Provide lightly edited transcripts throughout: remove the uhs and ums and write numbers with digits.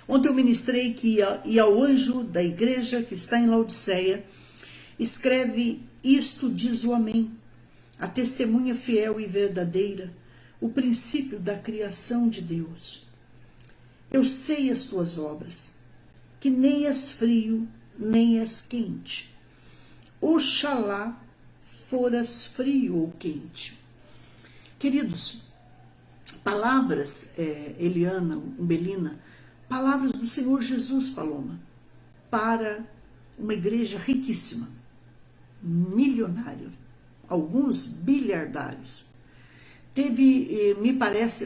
Ontem eu ministrei que e ao anjo da igreja que está em Laodiceia, escreve: isto diz o Amém, a testemunha fiel e verdadeira, o princípio da criação de Deus. Eu sei as tuas obras, que nem és frio, nem és quente. Oxalá foras frio ou quente. Queridos, palavras, Eliana, Umbelina, palavras do Senhor Jesus, Paloma, para uma igreja riquíssima, milionária, alguns bilhardários.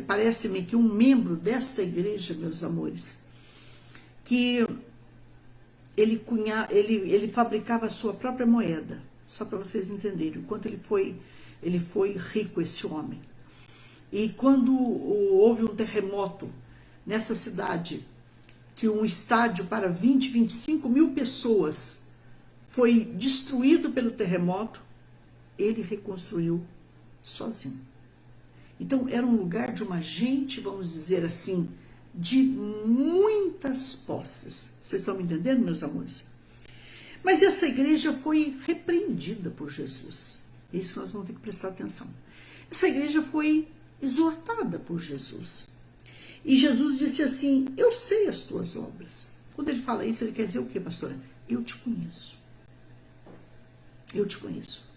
Parece-me que um membro desta igreja, meus amores, que ele fabricava a sua própria moeda, só para vocês entenderem o quanto ele foi rico, esse homem. E quando houve um terremoto nessa cidade, que um estádio para 20, 25 mil pessoas foi destruído pelo terremoto, ele reconstruiu sozinho. Então era um lugar de uma gente, vamos dizer assim, de muitas posses. Vocês estão me entendendo, meus amores? Mas essa igreja foi repreendida por Jesus. É isso que nós vamos ter que prestar atenção. Essa igreja foi exortada por Jesus. E Jesus disse assim: eu sei as tuas obras. Quando ele fala isso, ele quer dizer o quê, pastora? Eu te conheço. Eu te conheço.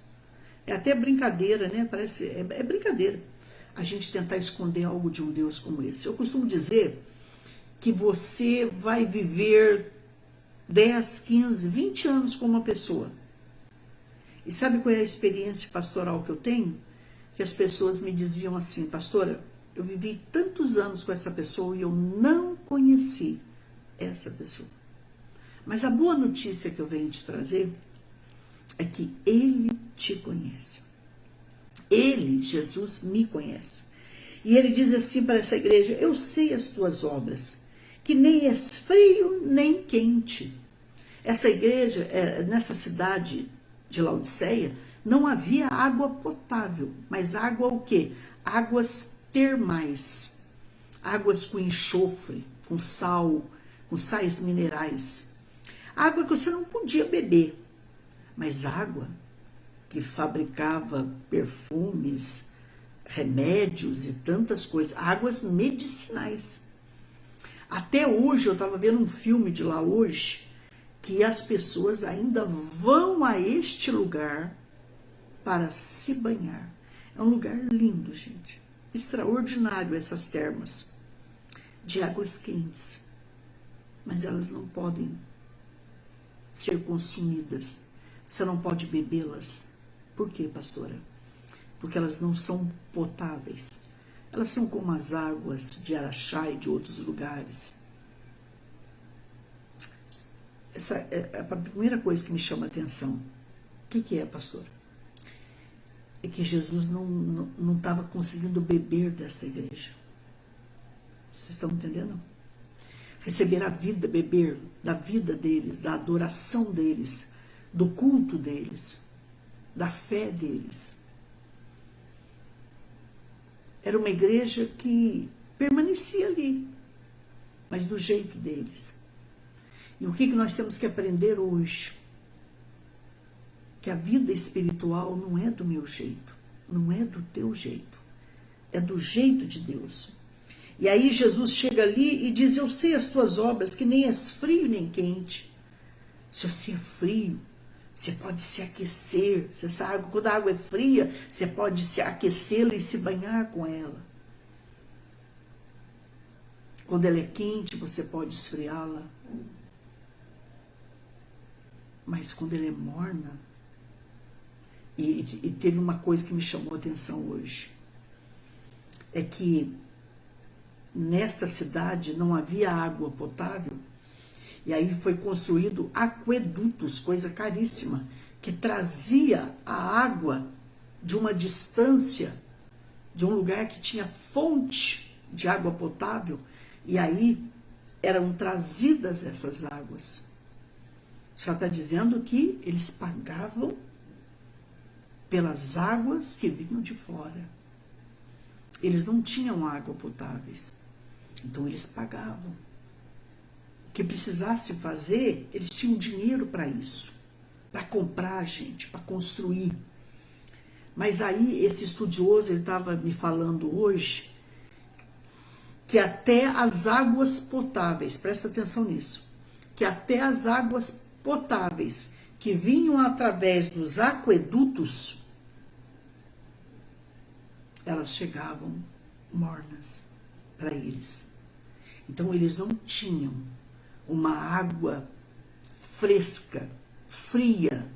É até brincadeira, né? Parece, é brincadeira a gente tentar esconder algo de um Deus como esse. Eu costumo dizer que você vai viver 10, 15, 20 anos com uma pessoa. E sabe qual é a experiência pastoral que eu tenho? Que as pessoas me diziam assim: pastora, eu vivi tantos anos com essa pessoa e eu não conheci essa pessoa. Mas a boa notícia que eu venho te trazer é que ele te conhece. Ele, Jesus, me conhece. E ele diz assim para essa igreja: eu sei as tuas obras, que nem és frio nem quente. Essa igreja, nessa cidade de Laodiceia, não havia água potável, mas água o quê? Águas termais, águas com enxofre, com sal, com sais minerais. Água que você não podia beber, mas água que fabricava perfumes, remédios e tantas coisas, águas medicinais. Até hoje, eu estava vendo um filme de lá hoje, que as pessoas ainda vão a este lugar para se banhar. É um lugar lindo, gente. Extraordinário essas termas de águas quentes. Mas elas não podem ser consumidas. Você não pode bebê-las. Por quê, pastora? Porque elas não são potáveis. Elas são como as águas de Araxá e de outros lugares. Essa é a primeira coisa que me chama a atenção. O que é, pastora? É que Jesus não estava conseguindo beber dessa igreja. Vocês estão entendendo? Receber a vida, beber da vida deles, da adoração deles, do culto deles, da fé deles. Era uma igreja que permanecia ali, mas do jeito deles. E o que nós temos que aprender hoje? Que a vida espiritual não é do meu jeito, não é do teu jeito, é do jeito de Deus. E aí Jesus chega ali e diz: eu sei as tuas obras, que nem és frio nem quente. Se você é frio, você pode se aquecer. Você sabe, quando a água é fria, você pode se aquecê-la e se banhar com ela. Quando ela é quente, você pode esfriá-la. Mas quando ela é morna, e teve uma coisa que me chamou a atenção hoje, é que nesta cidade não havia água potável, e aí foi construído aquedutos, coisa caríssima, que trazia a água de uma distância, de um lugar que tinha fonte de água potável, e aí eram trazidas essas águas. Já está dizendo que eles pagavam pelas águas que vinham de fora. Eles não tinham água potáveis, então eles pagavam. que precisasse fazer, eles tinham dinheiro para isso, para comprar, gente, para construir. Mas aí esse estudioso, ele estava me falando hoje que até as águas potáveis, presta atenção nisso, que até as águas potáveis que vinham através dos aquedutos, elas chegavam mornas para eles. Então eles não tinham uma água fresca, fria,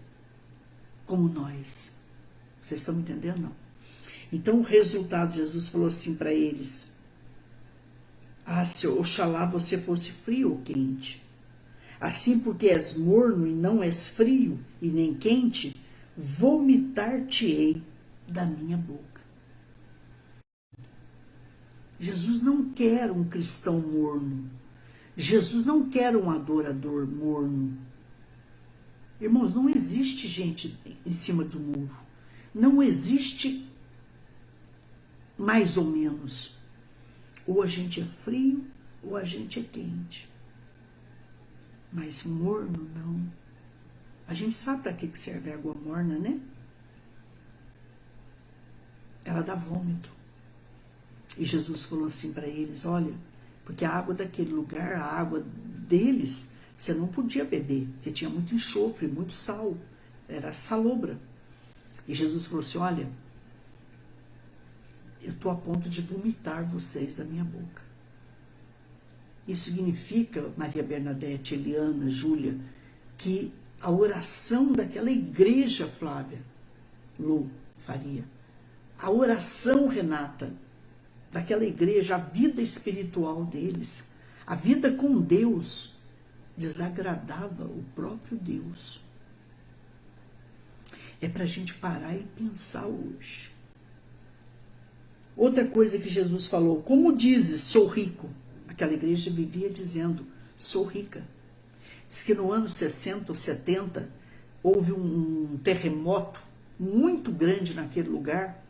como nós. Vocês estão me entendendo? Não. Então o resultado, Jesus falou assim para eles: ah, se oxalá você fosse frio ou quente. Assim, porque és morno e não és frio e nem quente, vomitar-te-ei da minha boca. Jesus não quer um cristão morno. Jesus não quer um adorador morno. Irmãos, não existe gente em cima do muro. Não existe mais ou menos. Ou a gente é frio, ou a gente é quente. Mas morno, não. A gente sabe para que serve a água morna, né? Ela dá vômito. E Jesus falou assim para eles: olha, porque a água daquele lugar, a água deles, você não podia beber, porque tinha muito enxofre, muito sal. Era salobra. E Jesus falou assim: olha, eu estou a ponto de vomitar vocês da minha boca. Isso significa, Maria Bernadette, Eliana, Júlia, que a oração daquela igreja, Flávia, Lu, Faria, a oração, Renata, daquela igreja, a vida espiritual deles, a vida com Deus, desagradava o próprio Deus. É para a gente parar e pensar hoje. Outra coisa que Jesus falou: como dizes, sou rico. Aquela igreja vivia dizendo, sou rica. Diz que no ano 60 ou 70 houve um terremoto muito grande naquele lugar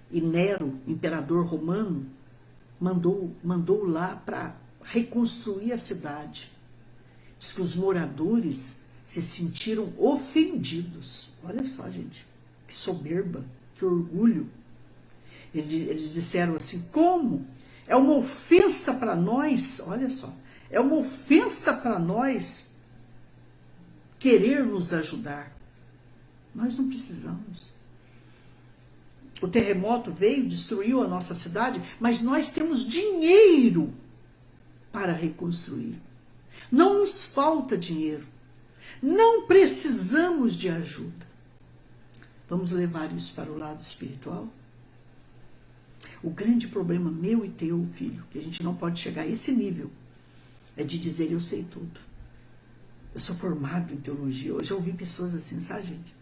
e Nero, imperador romano, mandou lá para reconstruir a cidade. Diz que os moradores se sentiram ofendidos. Olha só, gente, que soberba, que orgulho. Eles disseram assim: como? É uma ofensa para nós, olha só, é uma ofensa para nós querer nos ajudar. Nós não precisamos. O terremoto veio, destruiu a nossa cidade, mas nós temos dinheiro para reconstruir. Não nos falta dinheiro. Não precisamos de ajuda. Vamos levar isso para o lado espiritual? O grande problema meu e teu, filho, que a gente não pode chegar a esse nível, é de dizer eu sei tudo. Eu sou formado em teologia. Eu já ouvi pessoas assim, sabe, gente?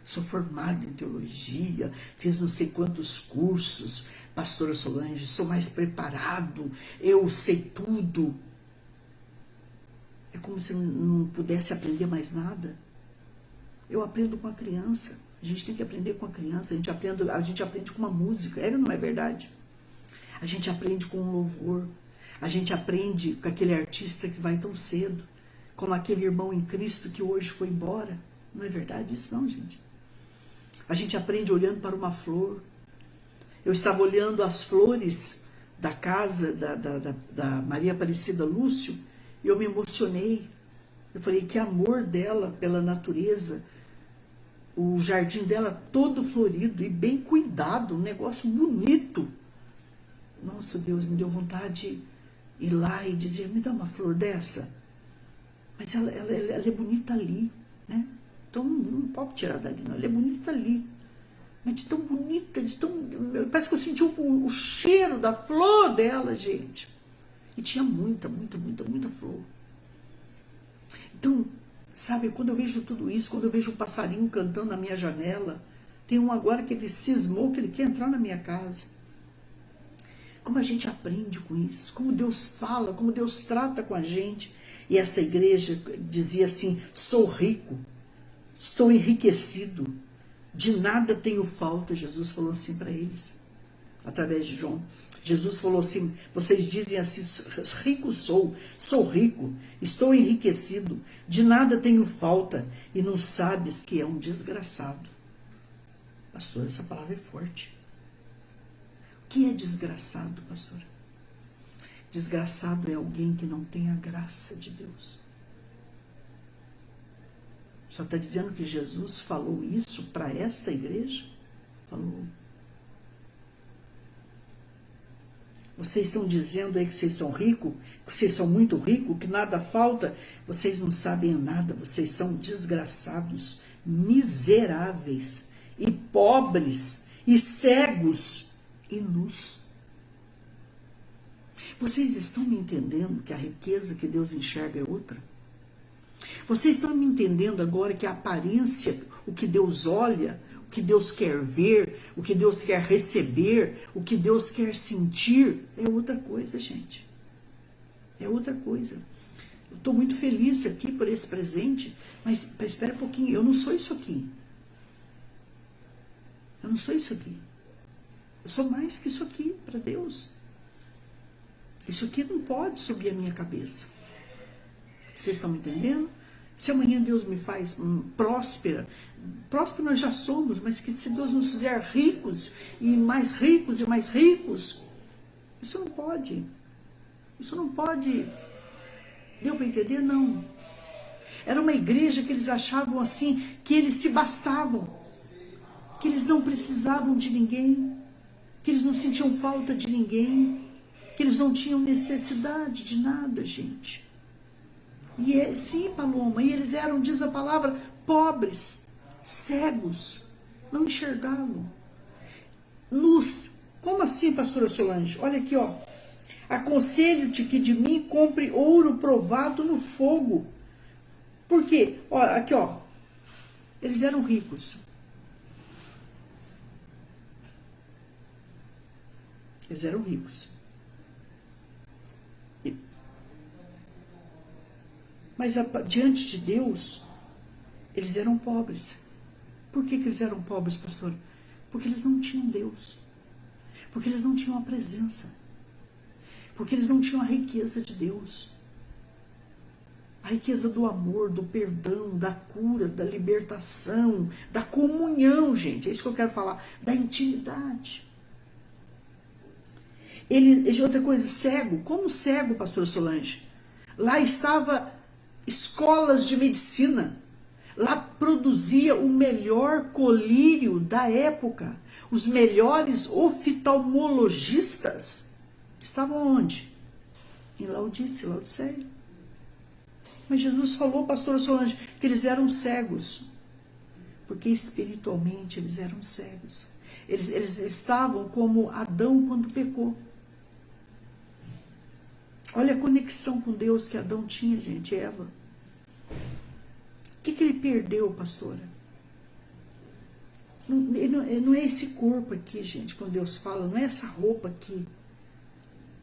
Sou formado em teologia, fiz não sei quantos cursos, pastora Solange, sou mais preparado, eu sei tudo. É como se não pudesse aprender mais nada. Eu aprendo com a criança. A gente tem que aprender com a criança. A gente aprende com uma música. É ou não é verdade? A gente aprende com um louvor. A gente aprende com aquele artista que vai tão cedo. Como aquele irmão em Cristo que hoje foi embora. Não é verdade isso não, gente? A gente aprende olhando para uma flor. Eu estava olhando as flores da casa da Maria Aparecida Lúcio e eu me emocionei. Eu falei, que amor dela pela natureza. O jardim dela todo florido e bem cuidado, um negócio bonito. Nossa, Deus, me deu vontade de ir lá e dizer, me dá uma flor dessa. Mas ela é bonita ali, né? Então não pode tirar dali, não. Ela é bonita ali. Mas de tão bonita, de tão... Parece que eu senti o cheiro da flor dela, gente. E tinha muita flor. Então, sabe, quando eu vejo tudo isso, quando eu vejo um passarinho cantando na minha janela, tem um agora que ele cismou, que ele quer entrar na minha casa. Como a gente aprende com isso, como Deus fala, como Deus trata com a gente. E essa igreja dizia assim, sou rico, estou enriquecido, de nada tenho falta. Jesus falou assim para eles, através de João. Jesus falou assim, vocês dizem assim, rico sou rico, estou enriquecido, de nada tenho falta, e não sabes que é um desgraçado. Pastor, essa palavra é forte. O que é desgraçado, pastor? Desgraçado é alguém que não tem a graça de Deus. Só está dizendo que Jesus falou isso para esta igreja? Falou. Vocês estão dizendo aí que vocês são ricos, que vocês são muito ricos, que nada falta. Vocês não sabem nada, vocês são desgraçados, miseráveis e pobres e cegos e nus. Vocês estão me entendendo que a riqueza que Deus enxerga é outra? Vocês estão me entendendo agora que a aparência, o que Deus olha, o que Deus quer ver, o que Deus quer receber, o que Deus quer sentir, é outra coisa, gente. É outra coisa. Eu estou muito feliz aqui por esse presente, mas espera um pouquinho, eu não sou isso aqui. Eu não sou isso aqui. Eu sou mais que isso aqui para Deus. Isso aqui não pode subir a minha cabeça. Vocês estão me entendendo? Se amanhã Deus me faz próspera nós já somos, mas que se Deus nos fizer ricos e mais ricos e mais ricos, isso não pode. Isso não pode. Deu para entender? Não. Era uma igreja que eles achavam assim, que eles se bastavam, que eles não precisavam de ninguém, que eles não sentiam falta de ninguém, que eles não tinham necessidade de nada, gente. E sim, Paloma, e eles eram, diz a palavra, pobres, cegos, não enxergavam, nus. Como assim, pastora Solange? Olha aqui, ó. Aconselho-te que de mim compre ouro provado no fogo. Por quê? Ó, aqui, ó. Eles eram ricos. Eles eram ricos. Mas diante de Deus, eles eram pobres. Por que eles eram pobres, pastor? Porque eles não tinham Deus. Porque eles não tinham a presença. Porque eles não tinham a riqueza de Deus. A riqueza do amor, do perdão, da cura, da libertação, da comunhão, gente. É isso que eu quero falar. Da intimidade. Outra coisa, cego. Como cego, pastora Solange? Lá estava escolas de medicina. Lá produzia o melhor colírio da época. Os melhores oftalmologistas estavam onde? Em Laodiceia. Mas Jesus falou, pastora Solange, que eles eram cegos. Porque espiritualmente eles eram cegos. Eles estavam como Adão quando pecou. Olha a conexão com Deus que Adão tinha, gente, Eva. O que ele perdeu, pastora? Não é esse corpo aqui, gente, quando Deus fala, não é essa roupa aqui.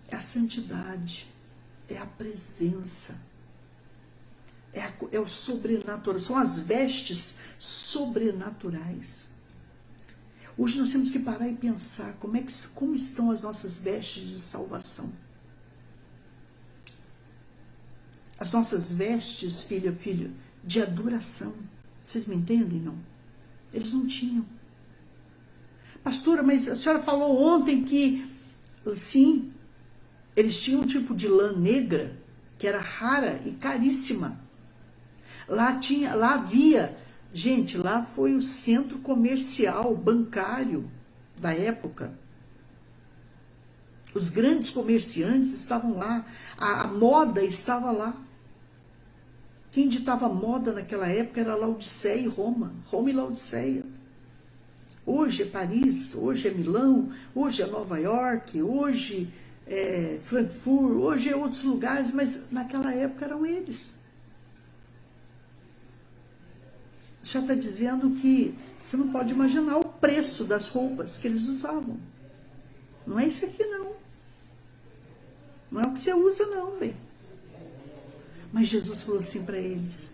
É a santidade, é a presença, é o sobrenatural, são as vestes sobrenaturais. Hoje nós temos que parar e pensar como estão as nossas vestes de salvação. As nossas vestes, filho, de adoração. Vocês me entendem, não? Eles não tinham. Pastora, mas a senhora falou ontem que, sim, eles tinham um tipo de lã negra, que era rara e caríssima. Lá havia, gente, lá foi o centro comercial, bancário da época. Os grandes comerciantes estavam lá, a moda estava lá. Quem ditava moda naquela época era Laodiceia e Roma e Laodiceia. Hoje é Paris, hoje é Milão, hoje é Nova York, hoje é Frankfurt, hoje é outros lugares, mas naquela época eram eles. Já está dizendo que você não pode imaginar o preço das roupas que eles usavam. Não é isso aqui, não. Não é o que você usa, não, bem. Mas Jesus falou assim para eles: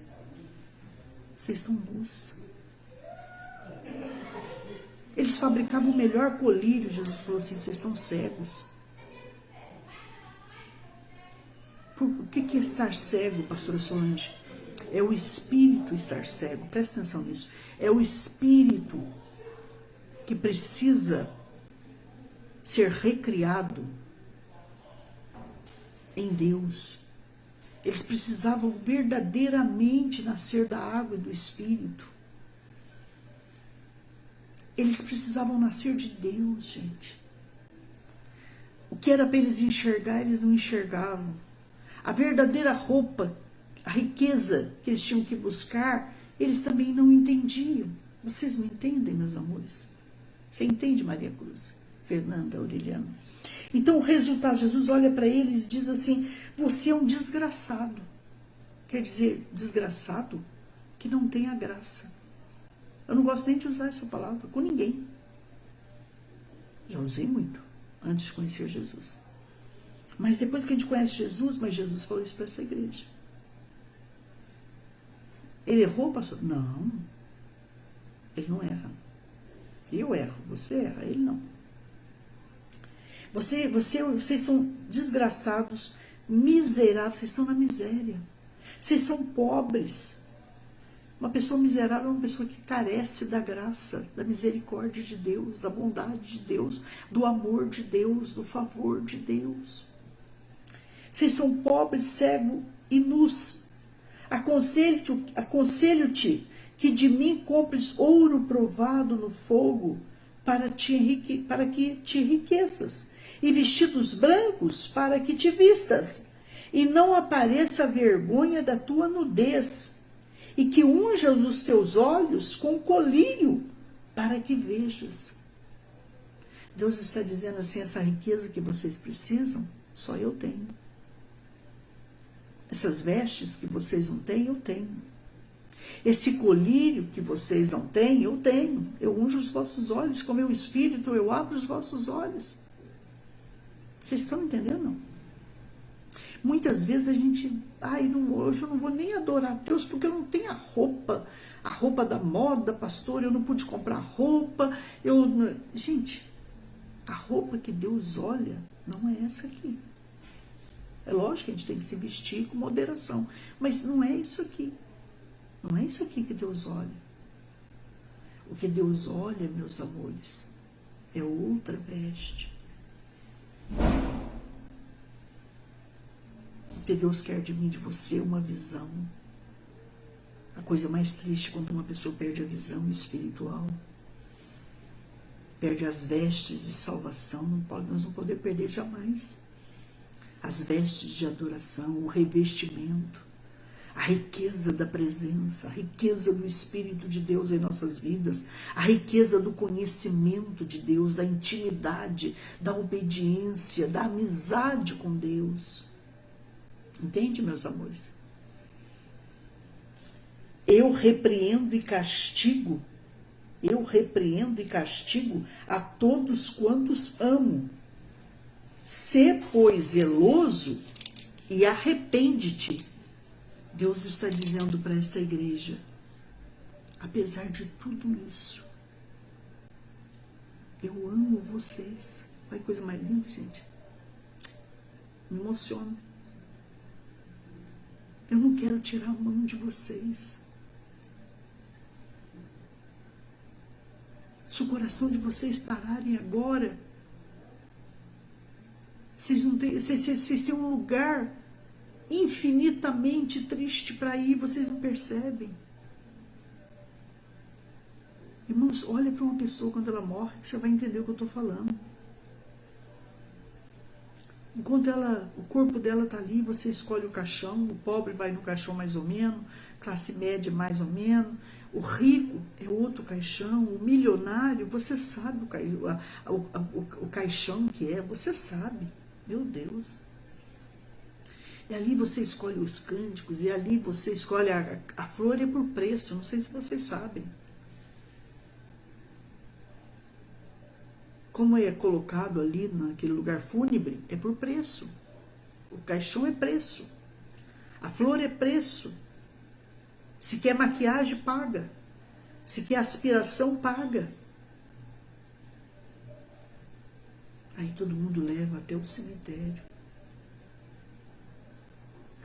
vocês estão nus. Eles fabricavam o melhor colírio. Jesus falou assim: vocês estão cegos. O que é estar cego, pastora Solange? É o espírito estar cego, presta atenção nisso. É o espírito que precisa ser recriado em Deus. Eles precisavam verdadeiramente nascer da água e do espírito. Eles precisavam nascer de Deus, gente. O que era para eles enxergar, eles não enxergavam. A verdadeira roupa, a riqueza que eles tinham que buscar, eles também não entendiam. Vocês me entendem, meus amores? Você entende, Maria Cruz? Fernanda, Aureliano? Então o resultado, Jesus olha para eles e diz assim: você é um desgraçado. Quer dizer, desgraçado que não tem a graça. Eu não gosto nem de usar essa palavra com ninguém. Já usei muito antes de conhecer Jesus. Mas depois que a gente conhece Jesus, mas Jesus falou isso para essa igreja. Ele errou, pastor? Não. Ele não erra. Eu erro, você erra, ele não. Vocês são desgraçados, miseráveis, vocês estão na miséria. Vocês são pobres. Uma pessoa miserável é uma pessoa que carece da graça, da misericórdia de Deus, da bondade de Deus, do amor de Deus, do favor de Deus. Vocês são pobres, cegos e nus. Aconselho-te que de mim compres ouro provado no fogo para que te enriqueças, e vestidos brancos para que te vistas, e não apareça a vergonha da tua nudez, e que unjas os teus olhos com colírio para que vejas. Deus está dizendo assim: essa riqueza que vocês precisam, só eu tenho. Essas vestes que vocês não têm, eu tenho. Esse colírio que vocês não têm, eu tenho. Eu unjo os vossos olhos com meu espírito, eu abro os vossos olhos. Vocês estão entendendo? Não? Muitas vezes a gente, hoje eu não vou nem adorar a Deus porque eu não tenho a roupa da moda, pastor, eu não pude comprar roupa. Gente, a roupa que Deus olha não é essa aqui. É lógico que a gente tem que se vestir com moderação, mas não é isso aqui. Não é isso aqui que Deus olha. O que Deus olha, meus amores, é outra veste. O que Deus quer de mim, de você, é uma visão. A coisa mais triste é quando uma pessoa perde a visão espiritual. Perde as vestes de salvação. Nós não podemos perder jamais. As vestes de adoração, o revestimento, a riqueza da presença, a riqueza do Espírito de Deus em nossas vidas, a riqueza do conhecimento de Deus, da intimidade, da obediência, da amizade com Deus. Entende, meus amores? Eu repreendo e castigo a todos quantos amo. Sê, pois, zeloso e arrepende-te. Deus está dizendo para esta igreja, apesar de tudo isso, eu amo vocês. Olha que coisa mais linda, gente. Me emociona. Eu não quero tirar a mão de vocês. Se o coração de vocês pararem agora, vocês têm um lugar infinitamente triste para ir, vocês não percebem. Irmãos, olha para uma pessoa quando ela morre, que você vai entender o que eu estou falando. Enquanto o corpo dela está ali, você escolhe o caixão, o pobre vai no caixão mais ou menos, classe média mais ou menos, o rico é outro caixão, o milionário, você sabe o caixão que é, você sabe, meu Deus. E ali você escolhe os cânticos, e ali você escolhe a flor é por preço, não sei se vocês sabem. Como é colocado ali naquele lugar fúnebre, é por preço. O caixão é preço. A flor é preço. Se quer maquiagem, paga. Se quer aspiração, paga. Aí todo mundo leva até o cemitério.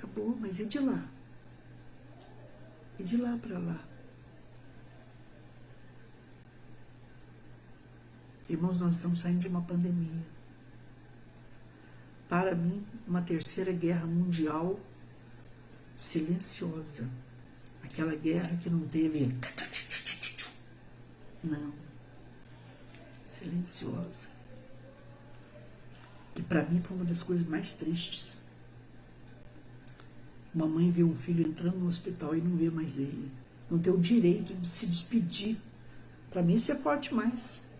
Acabou, mas e de lá? E de lá para lá? Irmãos, nós estamos saindo de uma pandemia. Para mim, uma terceira guerra mundial silenciosa. Aquela guerra que não teve... Não. Silenciosa. E para mim foi uma das coisas mais tristes. Uma mãe vê um filho entrando no hospital e não vê mais ele. Não ter o direito de se despedir. Para mim isso é forte mais.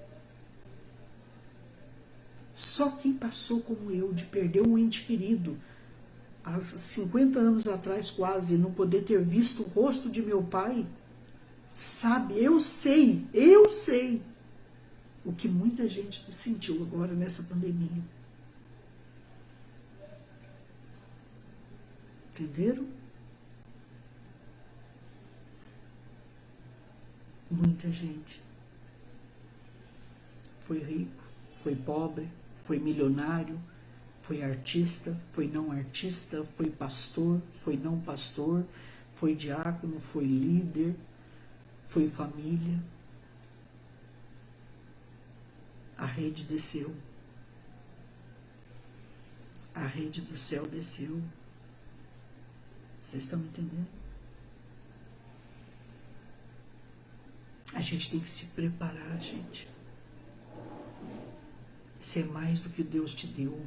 Só quem passou como eu, de perder um ente querido, há 50 anos atrás quase, não poder ter visto o rosto de meu pai, sabe, eu sei o que muita gente sentiu agora nessa pandemia. Entenderam? Muita gente. Foi rico, foi pobre, foi milionário, foi artista, foi não artista, foi pastor, foi não pastor, foi diácono, foi líder, foi família. A rede desceu. A rede do céu desceu. Vocês estão me entendendo? A gente tem que se preparar, gente. Ser mais do que Deus te deu.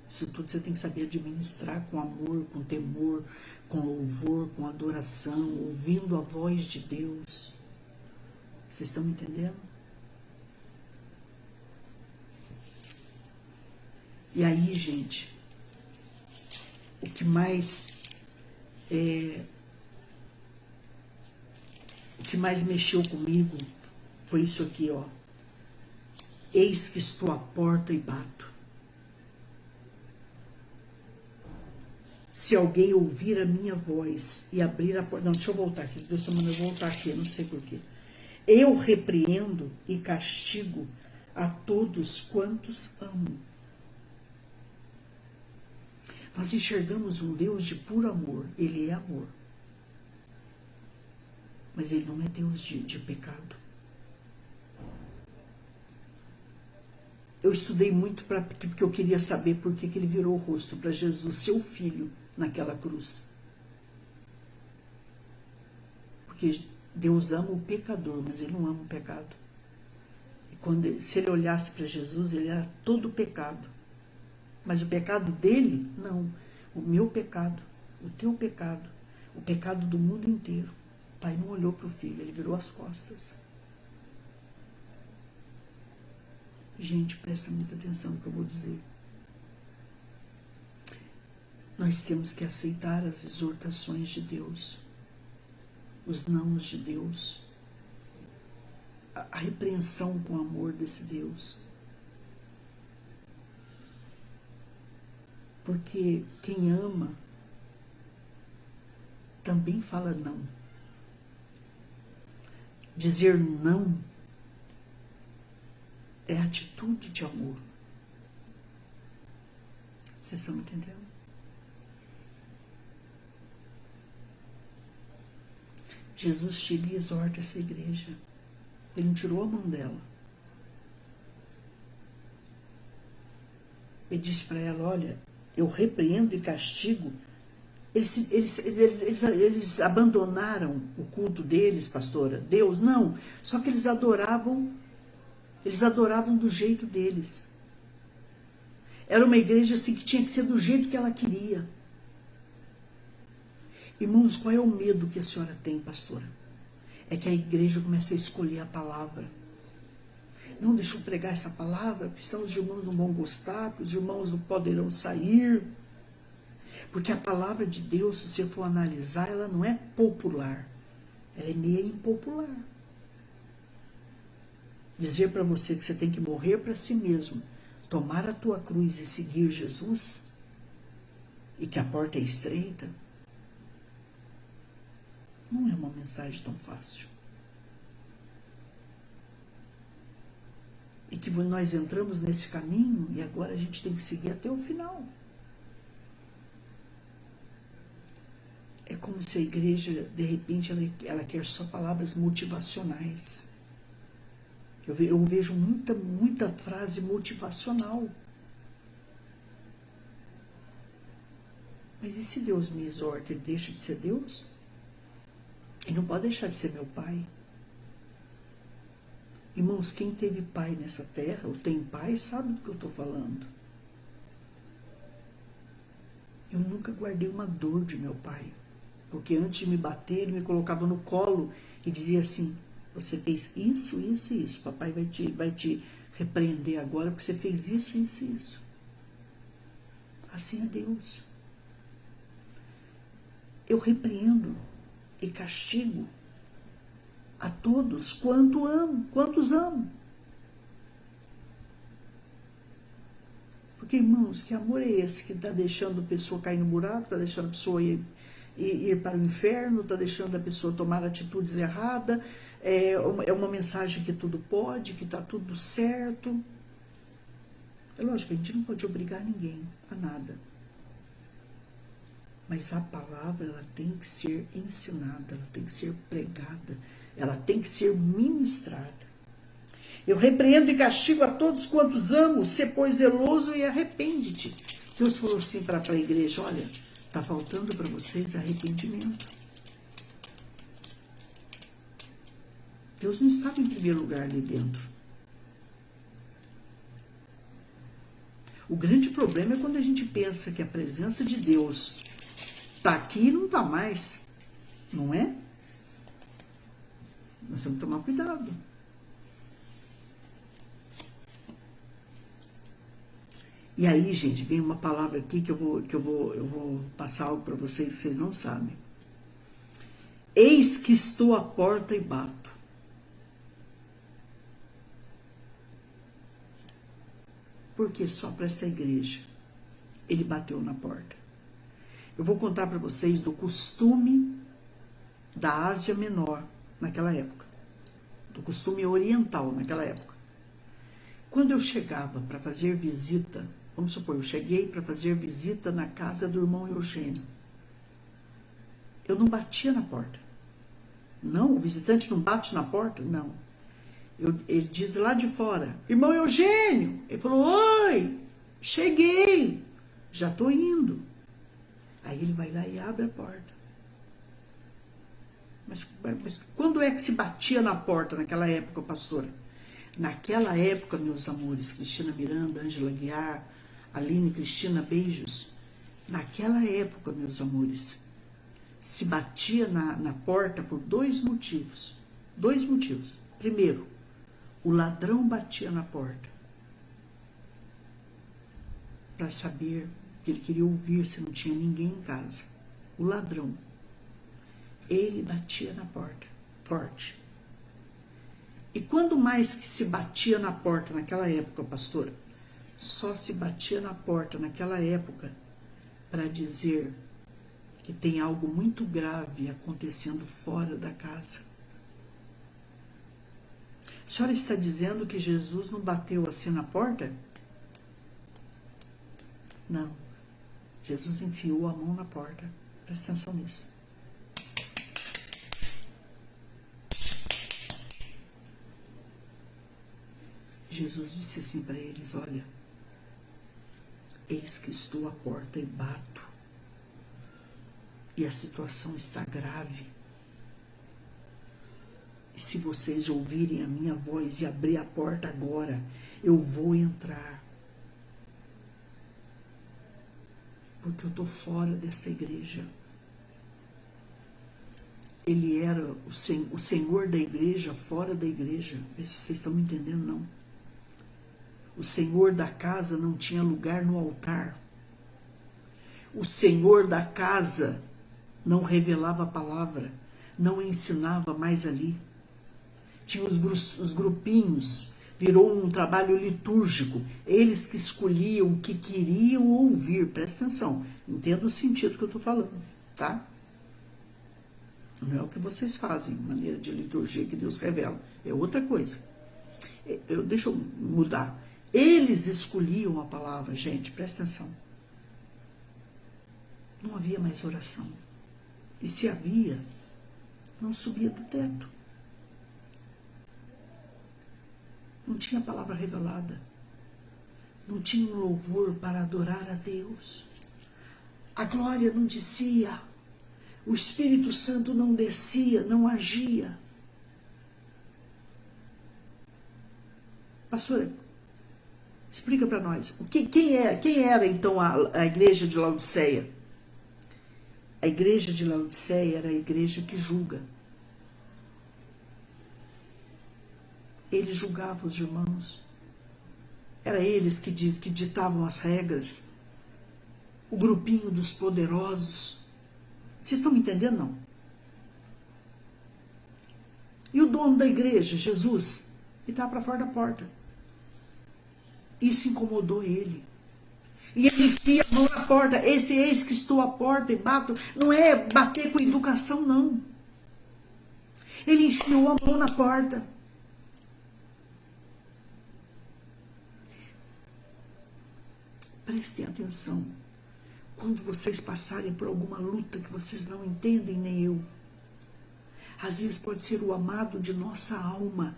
Isso tudo você tem que saber administrar com amor, com temor, com louvor, com adoração, ouvindo a voz de Deus. Vocês estão me entendendo? E aí, gente, o que mais mexeu comigo foi isso aqui, ó. Eis que estou à porta e bato. Se alguém ouvir a minha voz e abrir a porta... Não, deixa eu voltar aqui. Deus está mandando eu voltar aqui, eu não sei porquê. Eu repreendo e castigo a todos quantos amo. Nós enxergamos um Deus de puro amor. Ele é amor. Mas ele não é Deus de pecado. Eu estudei muito porque eu queria saber por que ele virou o rosto para Jesus, seu filho, naquela cruz. Porque Deus ama o pecador, mas ele não ama o pecado. E se ele olhasse para Jesus, ele era todo pecado. Mas o pecado dele, não. O meu pecado, o teu pecado, o pecado do mundo inteiro. O pai não olhou para o filho, ele virou as costas. Gente, presta muita atenção no que eu vou dizer. Nós temos que aceitar as exortações de Deus, os nãos de Deus, a repreensão com amor desse Deus. Porque quem ama também fala não. Dizer não é atitude de amor. Vocês estão me entendendo? Jesus chega e exorta essa igreja. Ele não tirou a mão dela. Ele disse para ela, olha, eu repreendo e castigo. Eles abandonaram o culto deles, pastora. Deus, não. Só que eles adoravam do jeito deles. Era uma igreja assim que tinha que ser do jeito que ela queria. Irmãos, qual é o medo que a senhora tem, pastora? É que a igreja comece a escolher a palavra. Não, deixa eu pregar essa palavra, porque senão os irmãos não vão gostar, porque os irmãos não poderão sair. Porque a palavra de Deus, se você for analisar, ela não é popular. Ela é meio impopular. Dizer para você que você tem que morrer para si mesmo, tomar a tua cruz e seguir Jesus, e que a porta é estreita, não é uma mensagem tão fácil. E que nós entramos nesse caminho e agora a gente tem que seguir até o final. como se a igreja, de repente, ela quer só palavras motivacionais. Eu vejo muita frase motivacional. Mas e se Deus me exorta, ele deixa de ser Deus? Ele não pode deixar de ser meu pai. Irmãos, quem teve pai nessa terra, ou tem pai, sabe do que eu estou falando. Eu nunca guardei uma dor de meu pai. Porque antes de me bater, ele me colocava no colo e dizia assim: você fez isso, isso e isso. Papai vai te repreender agora porque você fez isso, isso e isso. Assim é Deus. Eu repreendo e castigo a todos quantos amo. Porque, irmãos, que amor é esse que está deixando a pessoa cair no buraco, está deixando a pessoa ir para o inferno, está deixando a pessoa tomar atitudes erradas? É uma mensagem que tudo pode, que está tudo certo. É lógico, a gente não pode obrigar ninguém a nada. Mas a palavra, ela tem que ser ensinada, ela tem que ser pregada, ela tem que ser ministrada. Eu repreendo e castigo a todos quantos amo, sê pois zeloso e arrepende-te. Deus falou assim para a igreja: olha, está faltando para vocês arrependimento. Deus não estava em primeiro lugar ali dentro. O grande problema é quando a gente pensa que a presença de Deus está aqui e não está mais. Não é? Nós temos que tomar cuidado. E aí, gente, vem uma palavra aqui que eu vou passar algo para vocês que vocês não sabem. Eis que estou à porta e bato. Porque só para esta igreja ele bateu na porta. Eu vou contar para vocês do costume da Ásia Menor naquela época, do costume oriental naquela época. Quando eu chegava para fazer visita, vamos supor, eu cheguei para fazer visita na casa do irmão Eugênio, eu não batia na porta. Não, o visitante não bate na porta? Não. Ele diz lá de fora: irmão Eugênio. Ele falou: oi, cheguei, já estou indo. Aí ele vai lá e abre a porta. Mas quando é que se batia na porta naquela época, pastora? Naquela época, meus amores, Cristina Miranda, Ângela Guiar, Aline Cristina, beijos. Naquela época, meus amores, se batia na porta por dois motivos. Dois motivos. Primeiro, o ladrão batia na porta para saber que ele queria ouvir se não tinha ninguém em casa. O ladrão. Ele batia na porta, forte. E quando mais que se batia na porta naquela época, pastora? Só se batia na porta naquela época para dizer que tem algo muito grave acontecendo fora da casa. A senhora está dizendo que Jesus não bateu assim na porta? Não. Jesus enfiou a mão na porta. Presta atenção nisso. Jesus disse assim para eles: olha, eis que estou à porta e bato. E a situação está grave. E se vocês ouvirem a minha voz e abrir a porta agora, eu vou entrar. Porque eu estou fora dessa igreja. Ele era o Senhor da igreja, fora da igreja. Vê se vocês estão me entendendo, não. O Senhor da casa não tinha lugar no altar. O Senhor da casa não revelava a palavra, não ensinava mais ali. Tinha os grupinhos, virou um trabalho litúrgico. Eles que escolhiam o que queriam ouvir. Presta atenção, entenda o sentido que eu estou falando, tá? Não é o que vocês fazem, maneira de liturgia que Deus revela. É outra coisa. Deixa eu mudar. Eles escolhiam a palavra, gente, presta atenção. Não havia mais oração. E se havia, não subia do teto. Não tinha palavra revelada. Não tinha um louvor para adorar a Deus. A glória não descia. O Espírito Santo não descia, não agia. Pastora, explica para nós. Quem era então a igreja de Laodiceia? A igreja de Laodiceia era a igreja que julga. Eles julgavam os irmãos. Era eles que ditavam as regras. O grupinho dos poderosos. Vocês estão me entendendo, não? E o dono da igreja, Jesus, ele estava para fora da porta. Isso incomodou ele. E ele enfia a mão na porta. Esse eis que estou à porta e bato. Não é bater com educação, não. Ele enfiou a mão na porta. Prestem atenção. Quando vocês passarem por alguma luta que vocês não entendem, nem eu. Às vezes pode ser o amado de nossa alma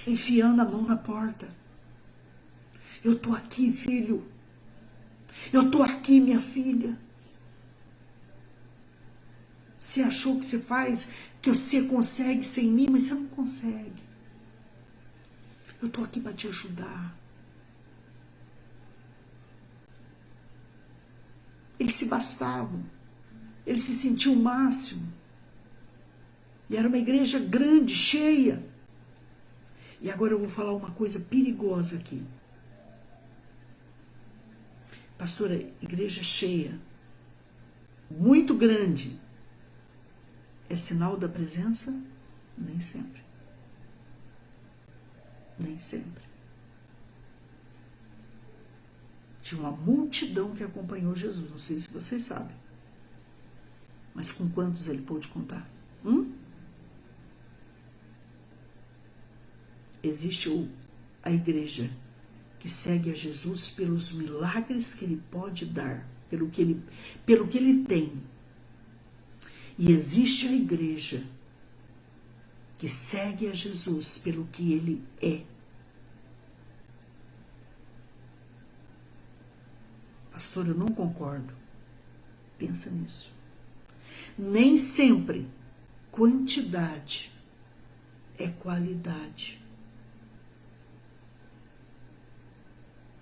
enfiando a mão na porta. Eu estou aqui, filho. Eu estou aqui, minha filha. Você achou que você faz, que você consegue sem mim, mas você não consegue. Eu estou aqui para te ajudar. Eles se bastavam. Eles se sentiam o máximo. E era uma igreja grande, cheia. E agora eu vou falar uma coisa perigosa aqui. Pastora, igreja cheia, muito grande, é sinal da presença? Nem sempre. Nem sempre. Tinha uma multidão que acompanhou Jesus, não sei se vocês sabem. Mas com quantos ele pôde contar? Existe a igreja que segue a Jesus pelos milagres que ele pode dar, pelo que ele tem. E existe a igreja que segue a Jesus pelo que ele é. Pastor, eu não concordo. Pensa nisso. Nem sempre quantidade é qualidade.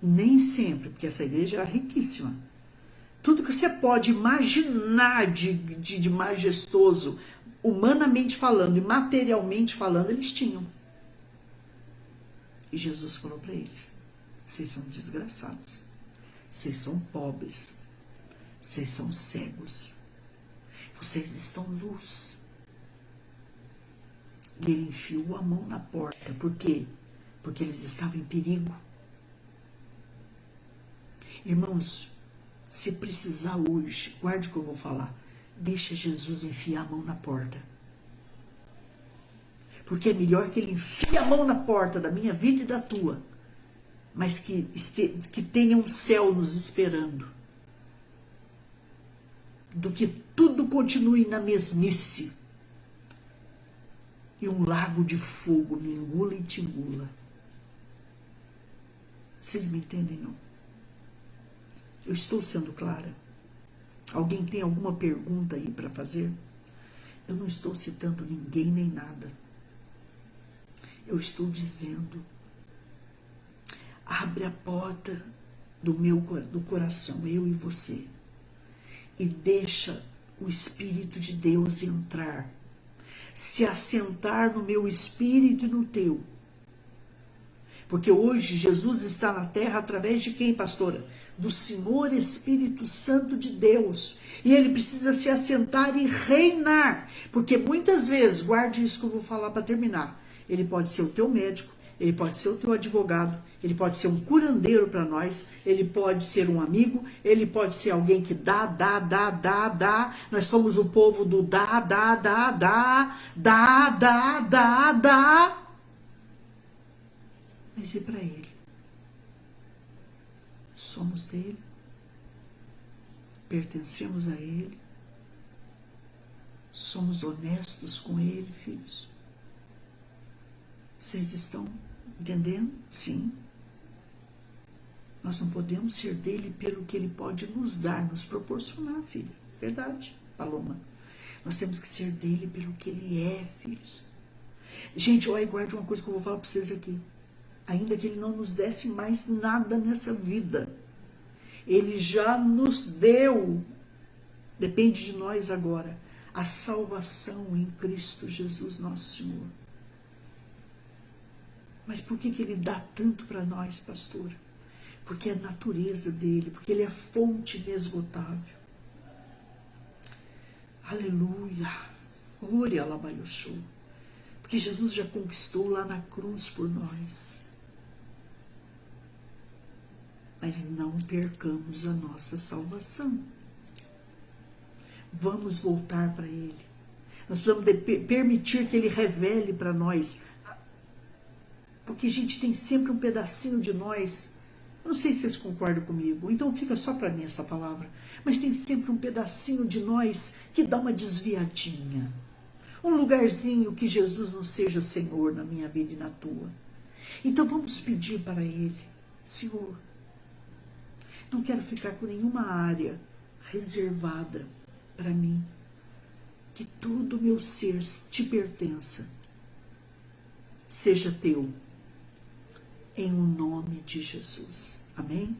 Nem sempre, porque essa igreja era riquíssima. Tudo que você pode imaginar de majestoso, humanamente falando e materialmente falando, eles tinham. E Jesus falou para eles: vocês são desgraçados, vocês são pobres, vocês são cegos, vocês estão luz. E ele enfiou a mão na porta. Por quê? Porque eles estavam em perigo. Irmãos, se precisar hoje, guarde o que eu vou falar, deixa Jesus enfiar a mão na porta. Porque é melhor que ele enfie a mão na porta da minha vida e da tua, mas que tenha um céu nos esperando, do que tudo continue na mesmice e um lago de fogo me engula e te engula. Vocês me entendem, não? Eu estou sendo clara? Alguém tem alguma pergunta aí para fazer? Eu não estou citando ninguém nem nada. Eu estou dizendo: abre a porta do coração, eu e você, e deixa o Espírito de Deus entrar, se assentar no meu espírito e no teu. Porque hoje Jesus está na terra através de quem, pastora? Do Senhor Espírito Santo de Deus. E ele precisa se assentar e reinar. Porque muitas vezes, guarde isso que eu vou falar para terminar, ele pode ser o teu médico, ele pode ser o teu advogado, ele pode ser um curandeiro para nós, ele pode ser um amigo, ele pode ser alguém que dá. Nós somos o povo do dá. Mas e para ele? Somos dele, pertencemos a ele, somos honestos com Ele, filhos. Vocês estão entendendo? Sim. Nós não podemos ser dele pelo que ele pode nos dar, nos proporcionar, filho. Verdade, Paloma. Nós temos que ser dele pelo que ele é, filhos. Gente, olha, guarde uma coisa que eu vou falar para vocês aqui. Ainda que ele não nos desse mais nada nessa vida, ele já nos deu, depende de nós agora, a salvação em Cristo Jesus, nosso Senhor. Mas por que ele dá tanto para nós, pastora? Porque é a natureza dele, porque ele é fonte inesgotável. Aleluia. Ore alabaioshu. Porque Jesus já conquistou lá na cruz por nós. Mas não percamos a nossa salvação. Vamos voltar para ele. Nós precisamos permitir que ele revele para nós. Porque, gente, tem sempre um pedacinho de nós. Eu não sei se vocês concordam comigo, então fica só para mim essa palavra. Mas tem sempre um pedacinho de nós que dá uma desviadinha. Um lugarzinho que Jesus não seja Senhor na minha vida e na tua. Então vamos pedir para ele: Senhor, não quero ficar com nenhuma área reservada para mim. Que todo o meu ser te pertença. Seja teu. Em o nome de Jesus. Amém?